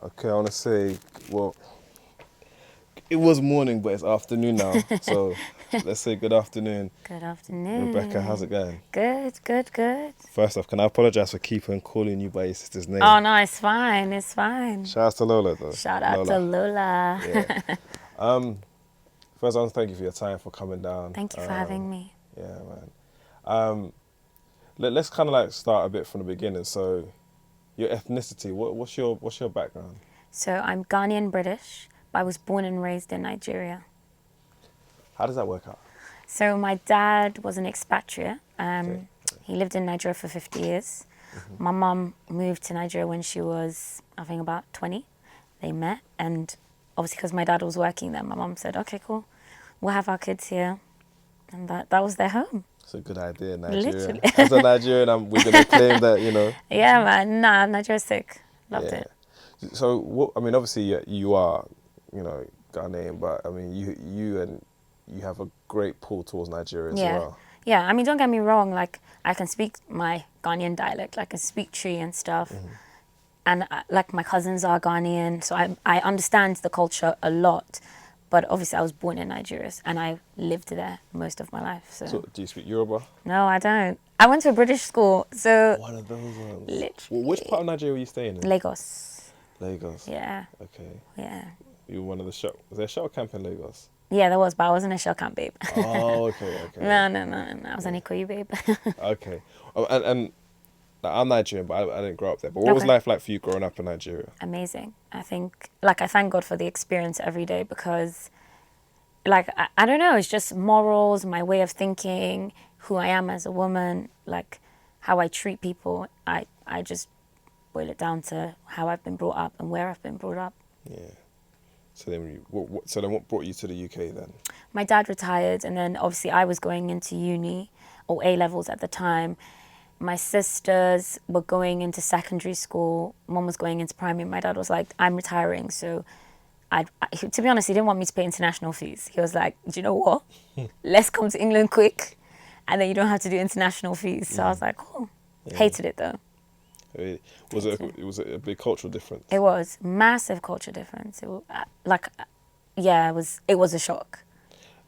Okay, I want to say, well, it was morning, but it's afternoon now. So let's say good afternoon. Good afternoon. Rebecca, how's it going? Good, good, good. First off, can I apologize for keeping calling you by your sister's name? Oh, no, it's fine. It's fine. Shout out to Lola, though. Shout out to Lola. Yeah. First, I want to thank you for your time, for coming down. Thank you for having me. Yeah, man. Let's kind of like start a bit from the beginning. So, your ethnicity. What's your background? So I'm Ghanaian British, but I was born and raised in Nigeria. How does that work out? So my dad was an expatriate. Okay. He lived in Nigeria for 50 years. Mm-hmm. My mum moved to Nigeria when she was, I think, about 20. They met, and obviously because my dad was working there, my mum said, okay, cool, we'll have our kids here. And that was their home. It's a good idea, Nigeria. Literally. As a Nigerian, we're going to claim that, you know. Yeah, man. Nah, Nigeria's sick. Loved it. So, I mean, obviously you are, you know, Ghanaian, but I mean, you have a great pull towards Nigeria as well. Yeah, I mean, don't get me wrong. Like, I can speak my Ghanaian dialect. Like, I can speak Tree and stuff. Mm-hmm. And, like, my cousins are Ghanaian, so I understand the culture a lot. But obviously, I was born in Nigeria, and I lived there most of my life. So do you speak Yoruba? No, I don't. I went to a British school, so... One of those ones. Literally. Well, which part of Nigeria were you staying in? Lagos. Lagos? Yeah. Okay. Yeah. You were one of the shuttle... Was there a shuttle camp in Lagos? Yeah, there was, but I wasn't a shell camp babe. Oh, okay. No. I was an Ikoyi babe. Okay. Oh, and I'm Nigerian, but I didn't grow up there. But what was life like for you growing up in Nigeria? Amazing. I think, like, I thank God for the experience every day because, like, I don't know, it's just morals, my way of thinking, who I am as a woman, like, how I treat people. I just boil it down to how I've been brought up and where I've been brought up. Yeah. So then, what brought you to the UK then? My dad retired, and then obviously I was going into uni or A levels at the time. My sisters were going into secondary school. Mom was going into primary. My dad was like, "I'm retiring," so to be honest, he didn't want me to pay international fees. He was like, "Do you know what? Let's come to England quick, and then you don't have to do international fees." So I was like, "Cool." Yeah. Hated it though. Was it a big cultural difference? It was massive cultural difference. It was a shock.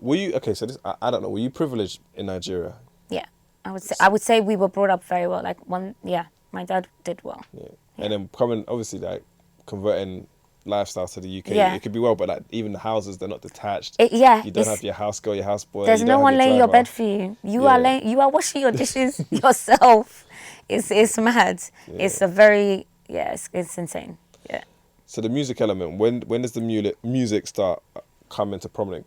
Were you okay? So I don't know. Were you privileged in Nigeria? Yeah, I would say we were brought up very well. Like my dad did well. Yeah. And then obviously like converting lifestyle to the UK, it could be well, but like even the houses, they're not detached. You don't have your house girl, your house boy. There's no one laying your bed for you. You are washing your dishes yourself. It's mad. Yeah. It's it's insane. Yeah. So the music element, when does the music start come into prominence?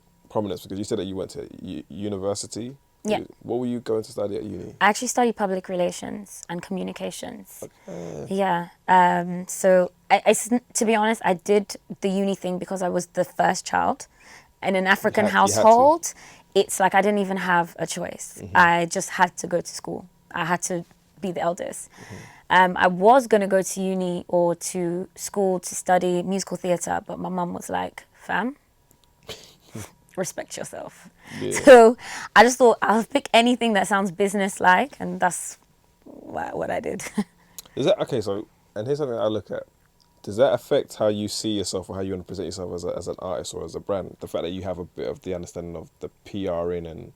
Because you said that you went to university. Yeah. What were you going to study at uni? I actually studied public relations and communications. Okay. Yeah. So I, to be honest, I did the uni thing because I was the first child in an African household. It's like I didn't even have a choice. Mm-hmm. I just had to go to school. I had to be the eldest. Mm-hmm. I was going to go to uni or to school to study musical theatre, but my mum was like, "Fam, respect yourself." Yeah. So I just thought I'll pick anything that sounds business-like, and that's what I did. Is that okay? So, and here's something I look at. Does that affect how you see yourself or how you want to present yourself as an artist or as a brand? The fact that you have a bit of the understanding of the PRing and,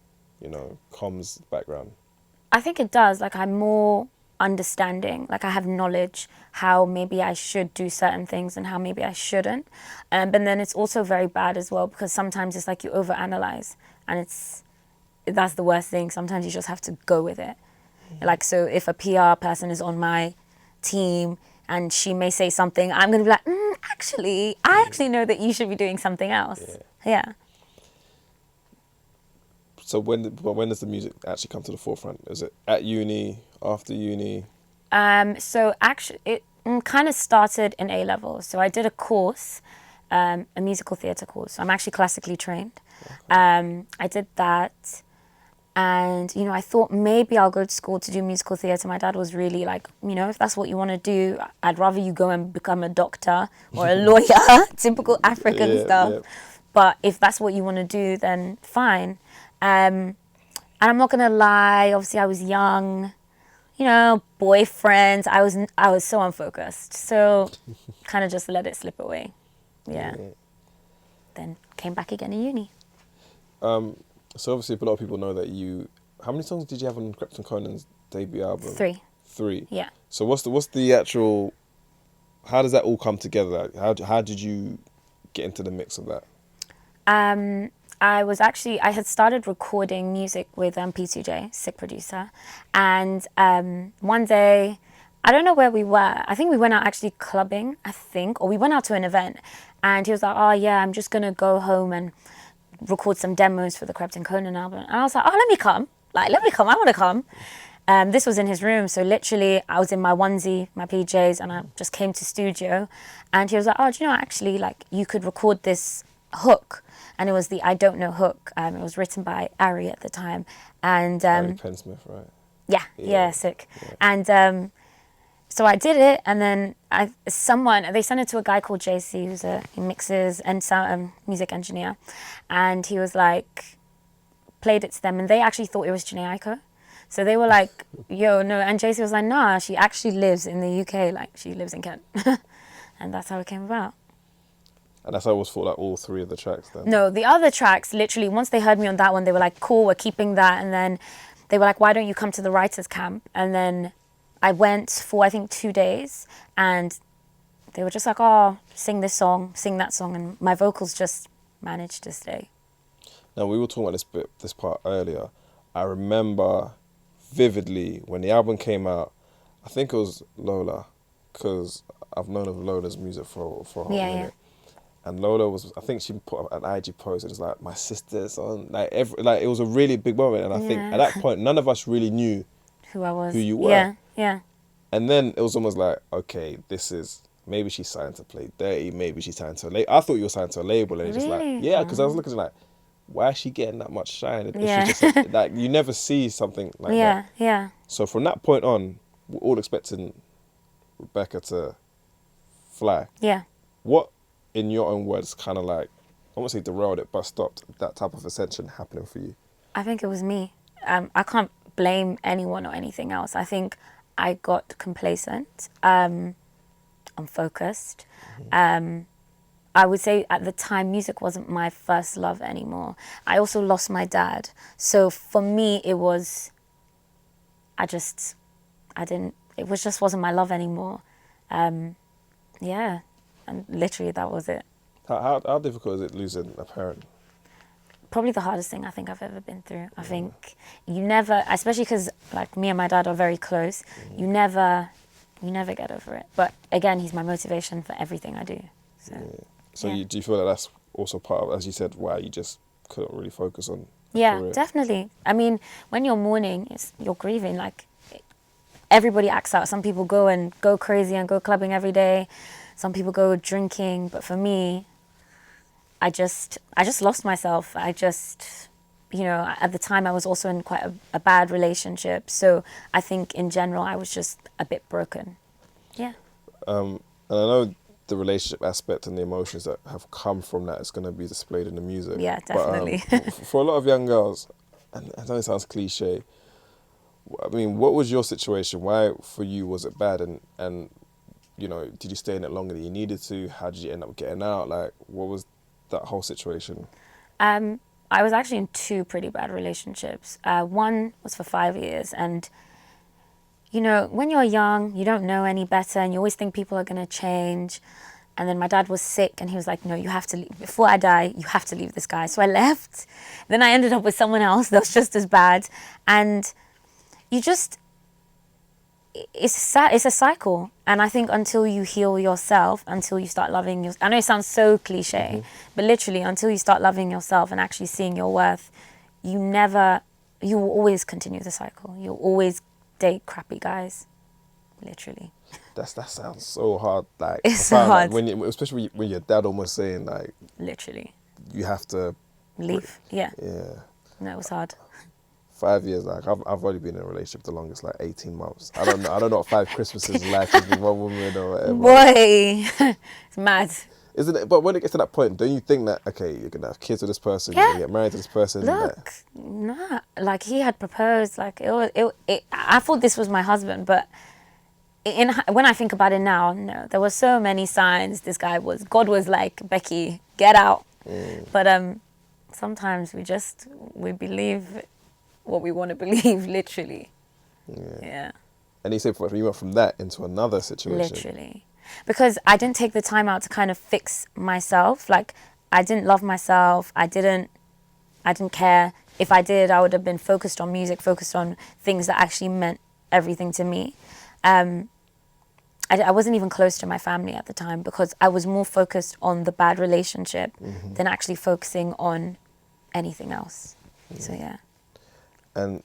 comms background? I think it does. Like, I'm more understanding. Like, I have knowledge how maybe I should do certain things and how maybe I shouldn't. But then it's also very bad as well because sometimes it's like you overanalyze and that's the worst thing. Sometimes you just have to go with it. Mm-hmm. Like, so if a PR person is on my team and she may say something, I'm going to be like, I actually know that you should be doing something else. Yeah. So when does the music actually come to the forefront? Is it at uni, after uni? So actually, it kind of started in A levels. So I did a course, a musical theatre course. So I'm actually classically trained. Okay. I did that, and I thought maybe I'll go to school to do musical theatre. My dad was really like, if that's what you want to do, I'd rather you go and become a doctor or a lawyer, typical African stuff. Yeah. But if that's what you want to do, then fine. And I'm not going to lie, obviously I was young, you know, boyfriends. I was so unfocused. So kind of just let it slip away. Yeah. Then came back again in uni. So obviously a lot of people know that how many songs did you have on Krept Konan's debut album? 3. 3. Yeah. So what's the actual, how does that all come together? How did you get into the mix of that? I had started recording music with P2J, sick producer, and one day, I don't know where we were. I think we went out actually clubbing, or we went out to an event, and he was like, "Oh yeah, I'm just gonna go home and record some demos for the Krept Konan album." And I was like, "Oh, let me come. I want to come." This was in his room, so literally I was in my onesie, my PJs, and I just came to studio, and he was like, "Oh, do you know, actually, like, you could record this hook." And it was the I Don't Know hook. It was written by Ari at the time. And Ari Pensmith, right? Yeah, sick. Yeah. And so I did it, and then they sent it to a guy called JC, he mixes and sound music engineer, and he was like, played it to them, and they actually thought it was Jhené Aiko. So they were like, "Yo, no," and JC was like, "Nah, she actually lives in the UK, like she lives in Kent." And that's how it came about. And that's how it was for like all 3 of the tracks then? No, the other tracks, literally, once they heard me on that one, they were like, "Cool, we're keeping that." And then they were like, "Why don't you come to the writers' camp?" And then I went for, I think, 2 days, and they were just like, "Oh, sing this song, sing that song," and my vocals just managed to stay. Now, we were talking about this part earlier. I remember vividly when the album came out, I think it was Lola, because I've known of Lola's music for a whole minute. Yeah. And Lola I think she put up an IG post, and it's like, "My sister's on," it was a really big moment, and I think at that point, none of us really knew who I was, who you were. Yeah. And then it was almost like, okay, maybe she's signed to Play Dirty, maybe she's signed to a label. I thought you were signed to a label, and it's just like, yeah, because I was looking like, why is she getting that much shine? Yeah. She just, like, you never see something like that. Yeah. So from that point on, we're all expecting Rebecca to fly. Yeah. What, in your own words, kind of like, I won't say derailed it, but stopped that type of ascension happening for you? I think it was me. I can't blame anyone or anything else. I think I got complacent, unfocused. I would say at the time, music wasn't my first love anymore. I also lost my dad. So for me, it just wasn't my love anymore. Yeah, and literally that was it. How difficult is it losing a parent? Probably the hardest thing I think I've ever been through. I think you never, especially because like me and my dad are very close, you never get over it. But again, he's my motivation for everything I do. So, do you feel that that's also part of, as you said, why you just couldn't really focus on career? Definitely. I mean, when you're mourning, you're grieving, like everybody acts out. Some people go crazy and go clubbing every day. Some people go drinking. But for me, I just lost myself. At the time I was also in quite a bad relationship. So I think in general, I was just a bit broken. Yeah. And I know the relationship aspect and the emotions that have come from that is going to be displayed in the music. Yeah, definitely. But, for a lot of young girls, and I know it sounds cliche, I mean, what was your situation? Why for you was it bad? And did you stay in it longer than you needed to? How did you end up getting out? Like, what was that whole situation? I was actually in 2 pretty bad relationships. One was for 5 years, and when you're young, you don't know any better, and you always think people are going to change. And then my dad was sick, and he was like, "No, you have to leave. Before I die, you have to leave this guy." So I left. Then I ended up with someone else that was just as bad. And it's a cycle. And I think until you heal yourself, until you start loving yourself, I know it sounds so cliche, but literally until you start loving yourself and actually seeing your worth, you will always continue the cycle. You'll always date crappy guys, literally. That sounds so hard. Like, it's so hard. Like, especially when your dad almost saying like, literally, you have to leave. Yeah. Yeah. No, it was hard. 5 years, like I've only been in a relationship the longest, like 18 months. I don't know what 5 Christmases like with one woman or whatever. Boy, it's mad. Isn't it? But when it gets to that point, don't you think that, okay, you're going to have kids with this person, Yeah. you're going to get married to this person? Look, nah, like he had proposed, like I thought this was my husband, but when I think about it now, no, there were so many signs God was like, Becky, get out. But sometimes we believe what we want to believe, literally. Yeah. And you say you went from that into another situation. Literally. Because I didn't take the time out to kind of fix myself. Like, I didn't love myself. I didn't care. If I did, I would have been focused on music, focused on things that actually meant everything to me. I wasn't even close to my family at the time because I was more focused on the bad relationship than actually focusing on anything else. So, yeah. And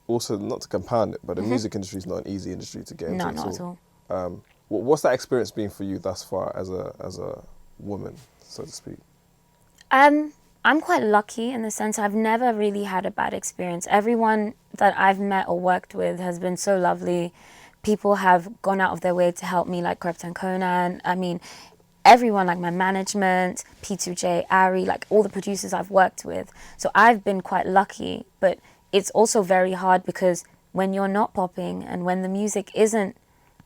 also, not to compound it, but the music industry is not an easy industry to get into. No, not at all. What's that experience been for you thus far as a woman, so to speak? I'm quite lucky in the sense I've never really had a bad experience. Everyone that I've met or worked with has been so lovely. People have gone out of their way to help me, like Krept Konan. I mean, everyone, like my management, P2J, Ari, like all the producers I've worked with. So I've been quite lucky, but it's also very hard because when you're not popping and when the music isn't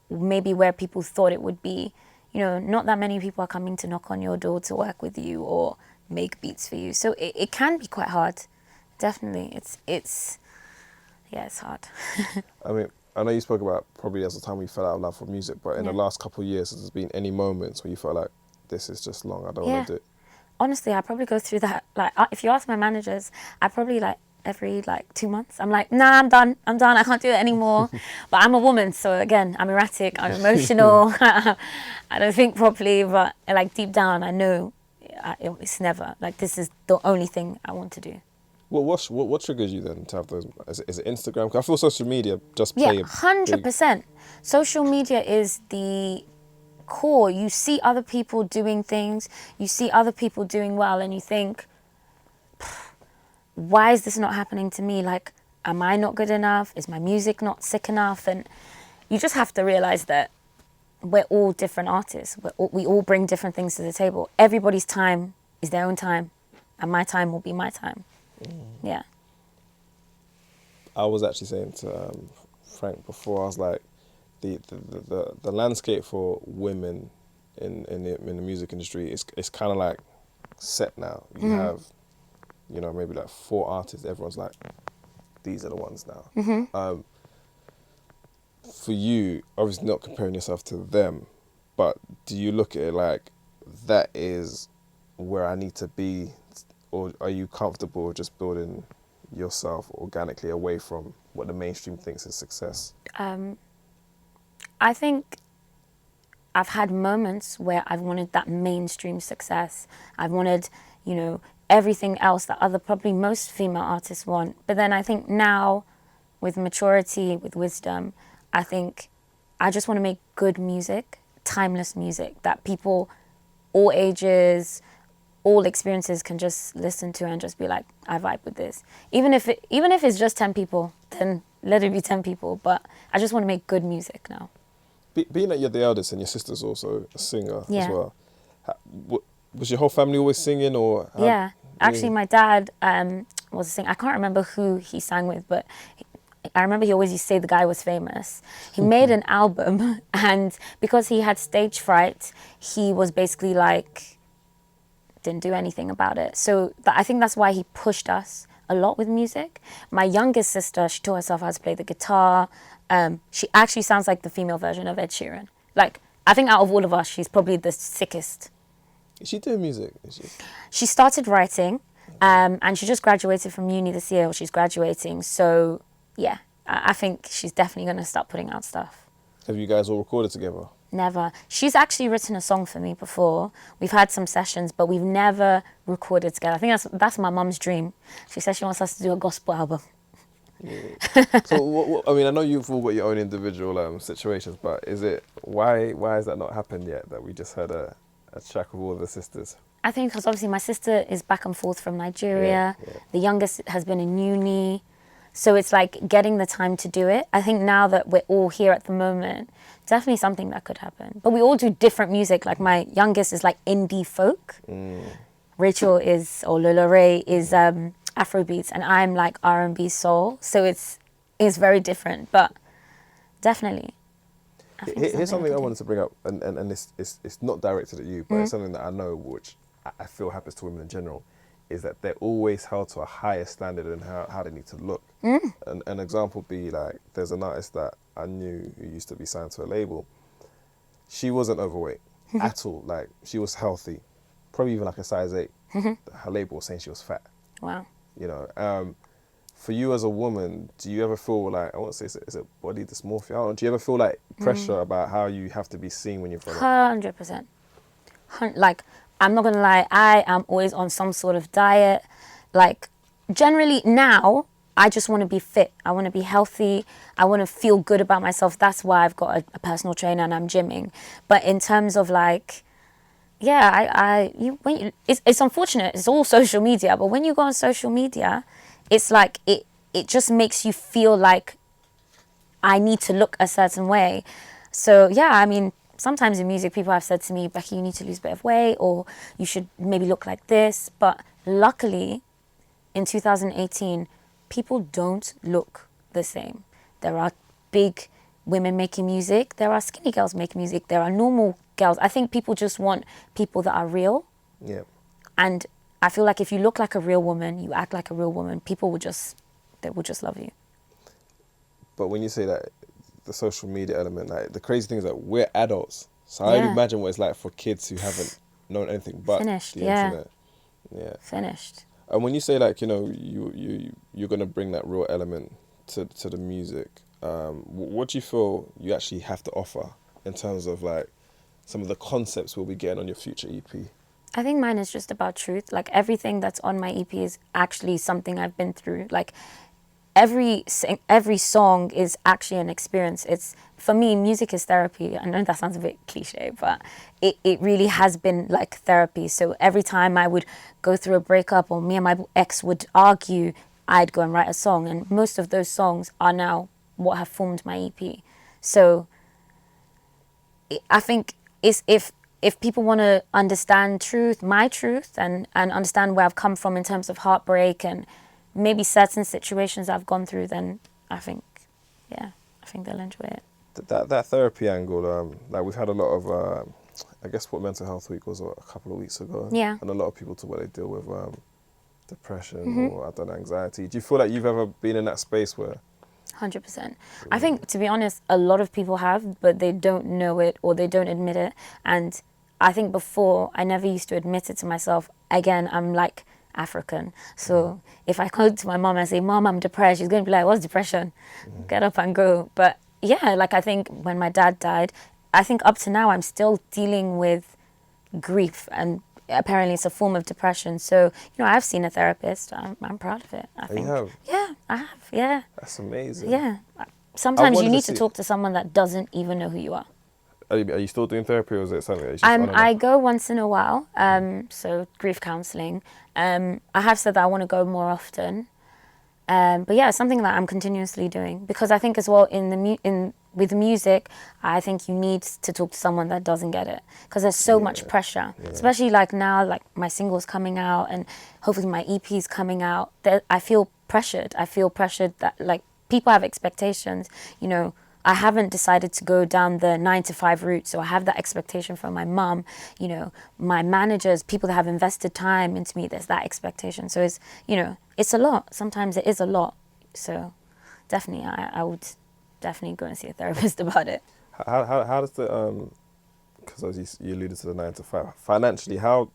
maybe where people thought it would be, you know, not that many people are coming to knock on your door to work with you or make beats for you. So it can be quite hard. Definitely. It's hard. I mean, I know you spoke about probably as the time we fell out of love for music, but in the last couple of years, has there been any moments where you felt like, this is just long, I don't want to do it? Honestly, I probably go through that. Like, if you ask my managers, I probably every 2 months, I'm like, nah, I'm done, I can't do it anymore. But I'm a woman, so again, I'm erratic, I'm emotional, I don't think properly, but deep down, I know it's never, this is the only thing I want to do. Well, what triggers you then to have those? Is it Instagram? 'Cause I feel social media just play 100%. Social media is the core. You see other people doing things, you see other people doing well, and you think, why is this not happening to me? Am I not good enough? Is my music not sick enough? And you just have to realize that we're all different artists. We all bring different things to the table. Everybody's time is their own time, and my time will be my time. Yeah. I was actually saying to Frank before, I was like, the landscape for women in the music industry is kind of like set now. You have, maybe 4 artists. Everyone's like, these are the ones now. For you, obviously not comparing yourself to them, but do you look at it like that is where I need to be, or are you comfortable just building yourself organically away from what the mainstream thinks is success? I think I've had moments where I've wanted that mainstream success. I've wanted, everything else that probably most female artists want. But then I think now, with maturity, with wisdom, I think I just want to make good music, timeless music that people, all ages, all experiences can just listen to and just be like, I vibe with this. Even if it's just 10 people, then let it be 10 people. But I just want to make good music now. Being that you're the eldest and your sister's also a singer as well, was your whole family always singing or? Yeah, actually my dad was a singer. I can't remember who he sang with, but I remember he always used to say the guy was famous. He made an album, and because he had stage fright, he was basically didn't do anything about it. So I think that's why he pushed us a lot with music. My youngest sister, she taught herself how to play the guitar. She actually sounds like the female version of Ed Sheeran. I think out of all of us, she's probably the sickest. Is she doing music? She started writing, and she just graduated from uni this year, or she's graduating. So, yeah, I think she's definitely going to start putting out stuff. Have you guys all recorded together? Never. She's actually written a song for me before. We've had some sessions, but we've never recorded together. I think that's my mum's dream. She says she wants us to do a gospel album. Yeah. So, I know you've all got your own individual situations, but why has that not happened yet, that we just had a track of all of the sisters? I think because obviously my sister is back and forth from Nigeria. The youngest has been in uni. So it's like getting the time to do it. I think now that we're all here at the moment, definitely something that could happen. But we all do different music. Like my youngest is like indie folk. Rachel is, or Lola Ray is Afrobeats, and I'm like R&B soul. So it's very different, but definitely. Here's something I wanted to bring up, and it's not directed at you, but it's something that I know, which I feel happens to women in general, is that they're always held to a higher standard in how they need to look. An example would be like, there's an artist that I knew who used to be signed to a label. She wasn't overweight at all. Like, she was healthy, probably even like a size 8. Her label was saying she was fat. Wow. You know, for you as a woman, do you ever feel like, I won't say is it body dysmorphia? I don't know, do you ever feel like pressure about how you have to be seen when you're from 100%. Like, I'm not gonna lie, I am always on some sort of diet. Like, generally now, I just want to be fit. I want to be healthy. I want to feel good about myself. That's why I've got a personal trainer and I'm gymming. But in terms of like, yeah, it's unfortunate. It's all social media. But when you go on social media, it's like it just makes you feel like I need to look a certain way. So yeah, I mean, sometimes in music, people have said to me, Becky, you need to lose a bit of weight, or you should maybe look like this. But luckily, in 2018, people don't look the same. There are big women making music. There are skinny girls making music. There are normal girls. I think people just want people that are real. Yeah. And I feel like if you look like a real woman, you act like a real woman, people will just love you. But when you say that, the social media element, like, the crazy thing is that we're adults. So I imagine what it's like for kids who haven't known anything but the internet. Yeah. Finished. And when you say, like, you know, you're going to bring that raw element to the music, what do you feel you actually have to offer in terms of, like, some of the concepts we'll be getting on your future EP? I think mine is just about truth. Like, everything that's on my EP is actually something I've been through. Like, every song is actually an experience. It's, for me, music is therapy. I know that sounds a bit cliche, but it really has been like therapy. So every time I would go through a breakup or me and my ex would argue, I'd go and write a song. And most of those songs are now what have formed my EP. So I think it's if people want to understand truth, my truth, and understand where I've come from in terms of heartbreak and maybe certain situations I've gone through, then I think they'll enjoy it. That therapy angle, like, we've had a lot of, I guess what Mental Health Week was a couple of weeks ago. Yeah. And a lot of people talk about they deal with depression or, I don't know, anxiety. Do you feel like you've ever been in that space where... 100%. I think, to be honest, a lot of people have, but they don't know it or they don't admit it. And I think before, I never used to admit it to myself. Again, I'm like African. So if I go to my mom and say, Mom, I'm depressed, she's going to be like, what's depression? Get up and go. But yeah, like, I think when my dad died, I think up to now, I'm still dealing with grief, and apparently it's a form of depression. So, you know, I've seen a therapist. I'm proud of it, I think. You have? Yeah, I have, yeah. That's amazing. Yeah. Sometimes you need to talk to someone that doesn't even know who you are. Are you still doing therapy, or is it something that you just on and off? I go once in a while, so grief counselling. I have said that I want to go more often. But yeah, it's something that I'm continuously doing, because I think as well with music, I think you need to talk to someone that doesn't get it, because there's so much pressure, especially like now, like my single's coming out and hopefully my EP's coming out. I feel pressured. I feel pressured that, like, people have expectations. You know, I haven't decided to go down the 9-to-5 route, so I have that expectation from my mum, you know, my managers, people that have invested time into me. There's that expectation. So it's, you know, it's a lot. Sometimes it is a lot. So definitely, I would definitely go and see a therapist about it. How does the because as you alluded to the 9-to-5, financially, how...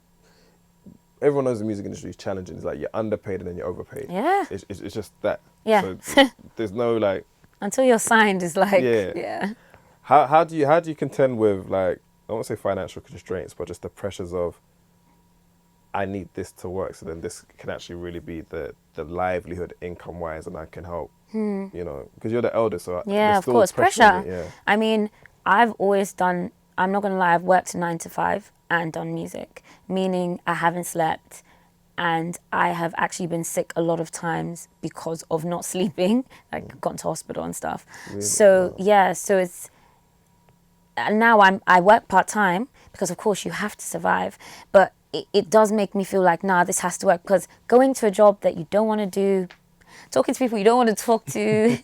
Everyone knows the music industry is challenging. It's like you're underpaid and then you're overpaid. Yeah. It's just that. Yeah. So there's no, like... Until you're signed, it's like, yeah. How do you contend with, like, I won't say financial constraints, but just the pressures of, I need this to work, so then this can actually really be the livelihood income-wise, and I can help, you know, because you're the eldest, so yeah, of course, pressure. I mean, I've always done, I'm not going to lie, I've worked 9 to 5 and done music, meaning I haven't slept. And I have actually been sick a lot of times because of not sleeping, like gone to hospital and stuff. Really? So, Wow. yeah, so it's, now I work part-time because of course you have to survive, but it does make me feel like, nah, this has to work, because going to a job that you don't want to do, talking to people you don't want to talk to,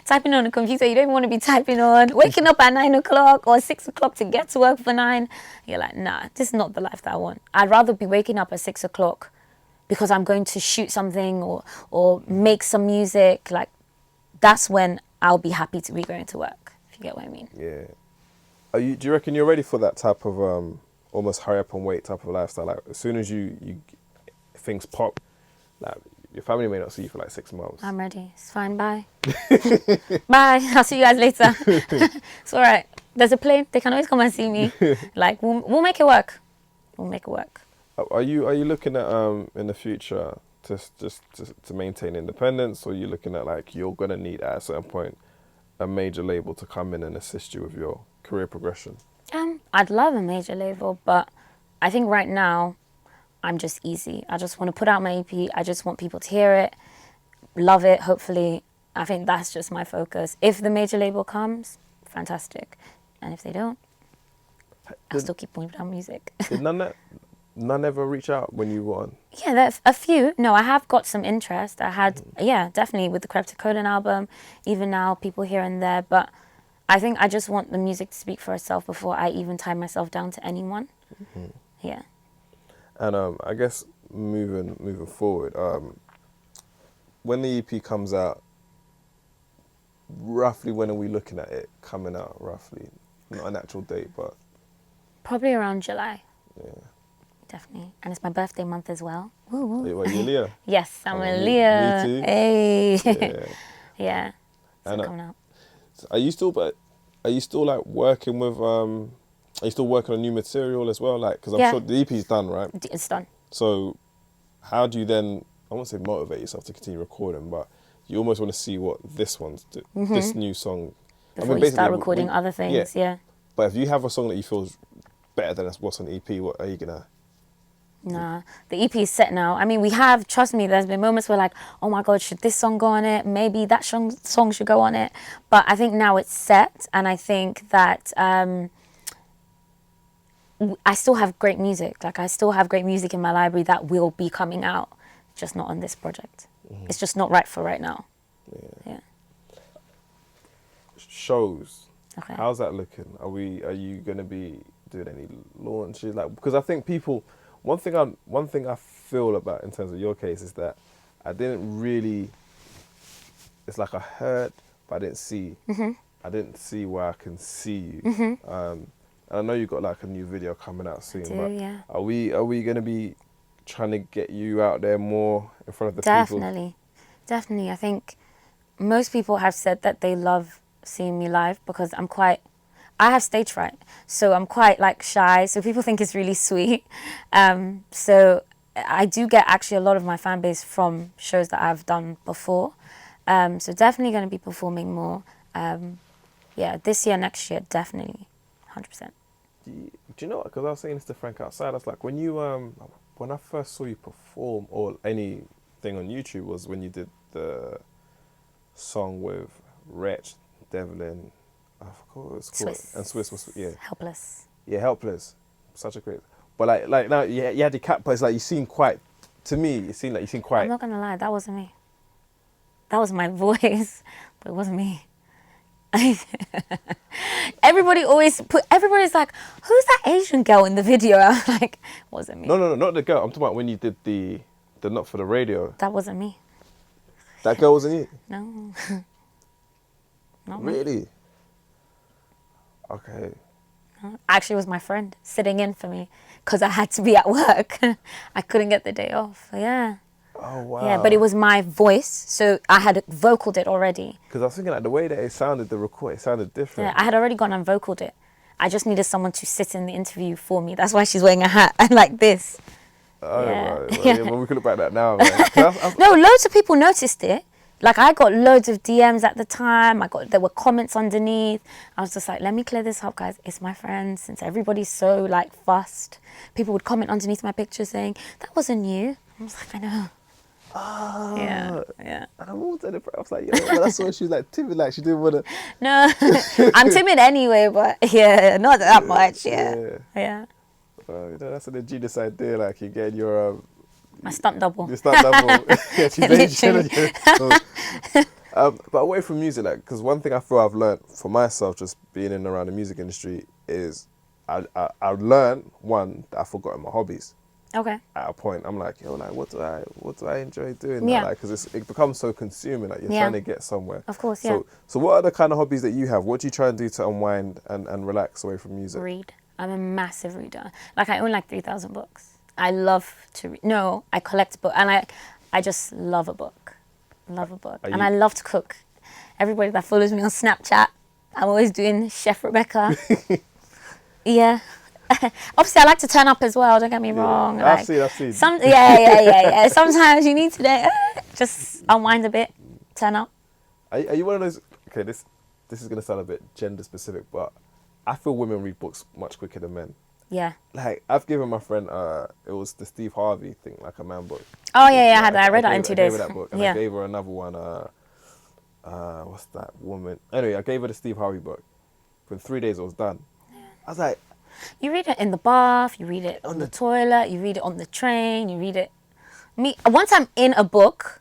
typing on a computer you don't even want to be typing on, waking up at 9 o'clock or 6 o'clock to get to work for 9, you're like, nah, this is not the life that I want. I'd rather be waking up at 6 o'clock because I'm going to shoot something or make some music. Like, that's when I'll be happy to be going to work, if you get what I mean. Yeah. Do you reckon you're ready for that type of almost hurry up and wait type of lifestyle? Like, as soon as you things pop, like, your family may not see you for like 6 months. I'm ready. It's fine. Bye. Bye. I'll see you guys later. It's all right. There's a plane. They can always come and see me. Like, we'll make it work. We'll make it work. Are you looking at in the future to maintain independence, or are you looking at like you're gonna need at a certain point a major label to come in and assist you with your career progression? I'd love a major label, but I think right now I'm just easy. I just want to put out my EP. I just want people to hear it, love it, hopefully. I think that's just my focus. If the major label comes, fantastic. And if they don't, I'll still keep putting out music. Did none ever reach out when you were on? Yeah, there a few. No, I have got some interest. I had, yeah, definitely with the Krept Konan album, even now, people here and there. But I think I just want the music to speak for itself before I even tie myself down to anyone. Mm-hmm. Yeah. And I guess moving forward, when the EP comes out, roughly when are we looking at it coming out? Roughly, not an actual date, but probably around July. Yeah. Definitely. And it's my birthday month as well. Woo woo. What, you're Leo? Yes, I'm a Leo. Me too. Hey. Yeah. Yeah. So And coming out. are you still like working with are you still working on new material as well? Like, because I'm sure the EP's done, right? It's done. So how do you then, I won't say motivate yourself to continue recording, but you almost want to see what this this new song. Before you start recording other things, yeah. But if you have a song that you feel is better than what's on the EP, what are you gonna? Nah, the EP is set now. I mean, we have, trust me, there's been moments where like, oh my God, should this song go on it? Maybe that song should go on it. But I think now it's set, and I think that I still have great music. Like, I still have great music in my library that will be coming out, just not on this project. Mm-hmm. It's just not right for right now. Yeah. Shows. Okay. How's that looking? Are you gonna be doing any launches? Like, because I think people, one thing I feel about in terms of your case is that I didn't really. It's like I heard, but I didn't see. Mm-hmm. I didn't see where I can see you. Mm-hmm. And I know you've got like a new video coming out soon. But yeah. Are we gonna be trying to get you out there more in front of the people? Definitely. I think most people have said that they love seeing me live because I have stage fright, so I'm quite like shy, so people think it's really sweet. So I do get actually a lot of my fan base from shows that I've done before. So definitely going to be performing more. Yeah, this year, next year, definitely, 100%. Do you know what? Because I was saying this to Frank outside. I was like, when I first saw you perform or anything on YouTube was when you did the song with Wretch, Devlin, I forgot what it was called. And Swiss was, yeah. Helpless. Yeah, Helpless. Such a great. But like now, you had the cat, but it's like you seem quite. To me, it seemed like you seem quite. I'm not gonna lie, that wasn't me. That was my voice, but it wasn't me. Everybody's like, who's that Asian girl in the video? I'm like, wasn't me. No, not the girl. I'm talking about when you did the Not For The Radio. That wasn't me. That girl wasn't you? No. Not really? Me. Okay. Actually, it was my friend sitting in for me because I had to be at work. I couldn't get the day off. Yeah. Oh, wow. Yeah, but it was my voice, so I had vocaled it already. Because I was thinking like the way that it sounded, the record, it sounded different. Yeah, I had already gone and vocaled it. I just needed someone to sit in the interview for me. That's why she's wearing a hat and like this. Oh, yeah. Right. Well, yeah, well, we could look back at that now. Man. No, loads of people noticed it. Like, I got loads of DMs at the time. There were comments underneath. I was just like, let me clear this up, guys. It's my friends. Since everybody's so, like, fussed, people would comment underneath my picture saying, that wasn't you. I was like, I know. Yeah. And I walked in the I was like, yo, when I saw her, she was like timid, like she didn't want to. No, I'm timid anyway, but yeah, not that much. Yeah. That's an ingenious idea. Like, you get your my stunt double. Your stunt double. Yeah, but away from music, like, because one thing I feel I've learned for myself, just being in and around the music industry, is I've learned one that I've forgotten my hobbies. Okay. At a point, I'm like, yo, like, what do I enjoy doing? Yeah. Like, because it becomes so consuming. Like, you're trying to get somewhere. Of course, yeah. So what are the kind of hobbies that you have? What do you try and do to unwind and relax away from music? Read. I'm a massive reader. Like, I own like 3,000 books. I love to read. No, I collect books, and I just love a book. And I love to cook. Everybody that follows me on Snapchat, I'm always doing Chef Rebecca. Yeah. Obviously, I like to turn up as well. Don't get me wrong. I've seen. Yeah. Sometimes you need to just unwind a bit, turn up. Are you one of those? Okay, this is gonna sound a bit gender specific, but I feel women read books much quicker than men. Yeah. Like, I've given my friend, it was the Steve Harvey thing, like a man book. Oh yeah, I read that in 2 days. I gave her that book, and I gave her another one. What's that woman? Anyway, I gave her the Steve Harvey book. In 3 days, it was done. I was like. You read it in the bath, you read it on the toilet, you read it on the train, you read it... Once I'm in a book,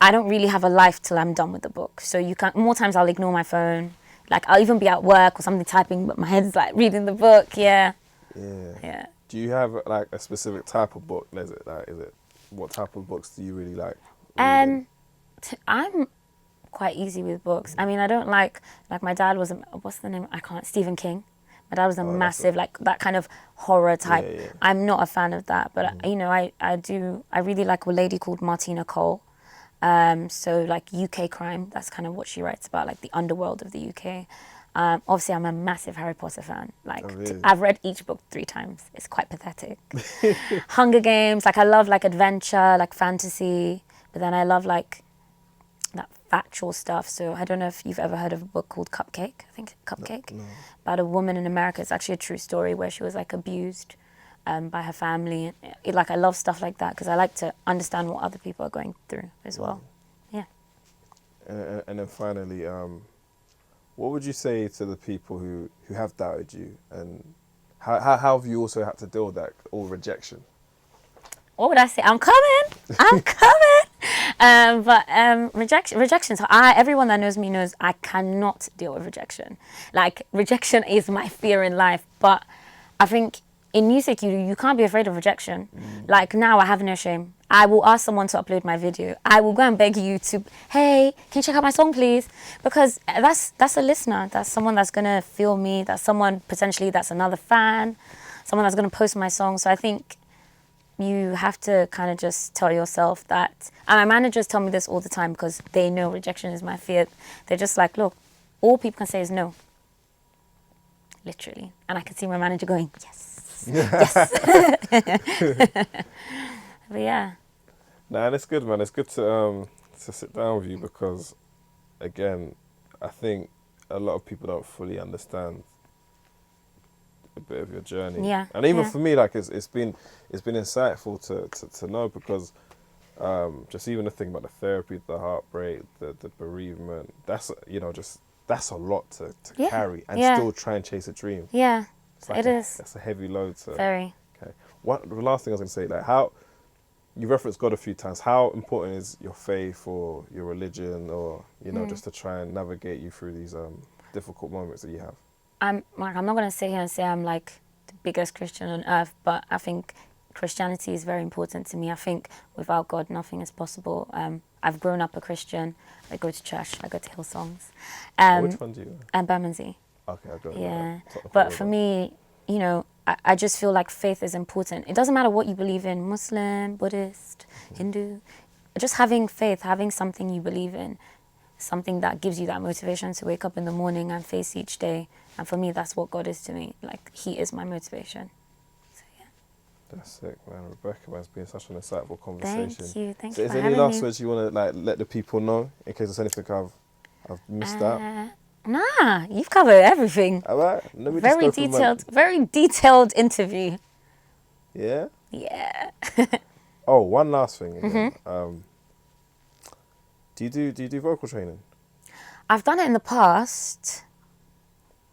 I don't really have a life till I'm done with the book. So more times I'll ignore my phone. Like, I'll even be at work or something typing, but my head's like reading the book, Yeah. Do you have like a specific type of book? What type of books do you really like? I'm quite easy with books. I mean, I don't like my dad was, what's the name? Stephen King. My dad was a massive, like, that kind of horror type. Yeah. I'm not a fan of that, but, I really like a lady called Martina Cole. So, like, UK crime, that's kind of what she writes about, like, the underworld of the UK. Obviously, I'm a massive Harry Potter fan. Like, I've read each book 3 times. It's quite pathetic. Hunger Games, like, I love, like, adventure, like, fantasy, but then I love, like, that factual stuff. So I don't know if you've ever heard of a book called Cupcake. I think Cupcake. No. About a woman in America. It's actually a true story where she was like abused by her family. Like, I love stuff like that because I like to understand what other people are going through as well. Yeah. And then finally, what would you say to the people who have doubted you, and how have you also had to deal with that, or rejection? What would I say? I'm coming. Rejection. So everyone that knows me knows I cannot deal with rejection. Like, rejection is my fear in life. But I think in music, you can't be afraid of rejection. Like, now I have no shame. I will ask someone to upload my video. I will go and beg you to, hey, can you check out my song, please? Because that's a listener. That's someone that's gonna feel me. That's someone potentially that's another fan. Someone that's gonna post my song. So I think you have to kind of just tell yourself that, and my managers tell me this all the time because they know rejection is my fear. They're just like, look, all people can say is no. Literally. And I can see my manager going, yes, yes. But yeah. Nah, it's good, man. It's good to sit down with you because, again, I think a lot of people don't fully understand a bit of your journey. Yeah. And even for me, like, it's been insightful to know because just even the thing about the therapy, the heartbreak, the bereavement, that's a lot to carry and still try and chase a dream. Yeah. Like it is. That's a heavy load to. Very. Okay. The last thing I was going to say, like, how you referenced God a few times. How important is your faith or your religion, or just to try and navigate you through these difficult moments that you have? I'm not going to sit here and say I'm like the biggest Christian on earth, but I think Christianity is very important to me. I think without God, nothing is possible. I've grown up a Christian. I go to church. I go to Hillsongs. Which one do you? Bermondsey. Okay, I got it. Yeah, but for me, I just feel like faith is important. It doesn't matter what you believe in, Muslim, Buddhist, Hindu. Just having faith, having something you believe in, something that gives you that motivation to wake up in the morning and face each day. And for me, that's what God is to me. Like, He is my motivation. So, yeah. That's sick, man. Rebecca, man, it's been such an insightful conversation. Thank you. Thank So you is for there any having last me. words you want to like let the people know in case there's anything I've missed out? Nah, you've covered everything. All right, let me Very just go detailed, very detailed interview. Yeah. Yeah. Oh, one last thing. Again. Do you do vocal training? I've done it in the past,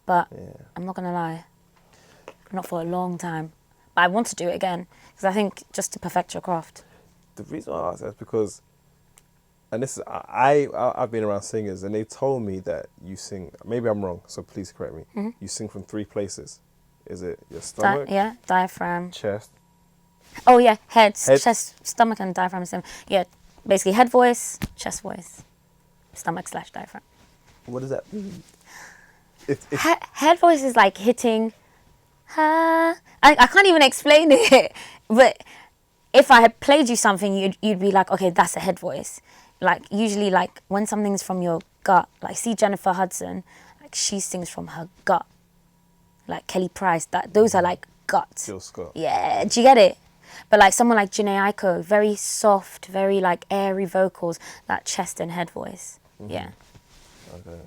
but Yeah. I'm not gonna lie, not for a long time. But I want to do it again because I think just to perfect your craft. The reason I ask that is because, and this is I've been around singers and they told me that you sing. Maybe I'm wrong, so please correct me. You sing from 3 places. Is it your stomach? Yeah, diaphragm. Chest. Oh yeah, head, Head. chest, stomach, and diaphragm. Yeah, basically head voice, chest voice, stomach / diaphragm. What does that mean? Head voice is like hitting. I can't even explain it, but if I had played you something, you'd be like, okay, that's a head voice. Like usually, like when something's from your gut, like see Jennifer Hudson, like she sings from her gut. Like Kelly Price, those are like guts. Jill Scott. Yeah, do you get it? But like someone like Jhené Aiko, very soft, very like airy vocals, that chest and head voice. Yeah. Okay.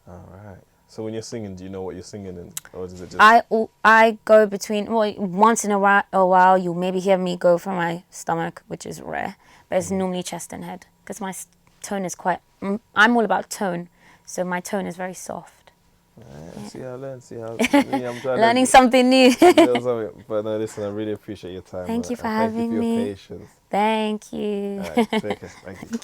All right. So when you're singing, do you know what you're singing in, or is it just? I go between, well, once in a while you'll maybe hear me go for my stomach, which is rare, but it's normally chest and head because my tone is quite. I'm all about tone, so my tone is very soft. See how I learn. See how I'm trying Learning something new. But no, listen, I really appreciate your time. Thank you for and having Thank you for your me. patience. Thank you. All right, take care. Thank you. Thank you.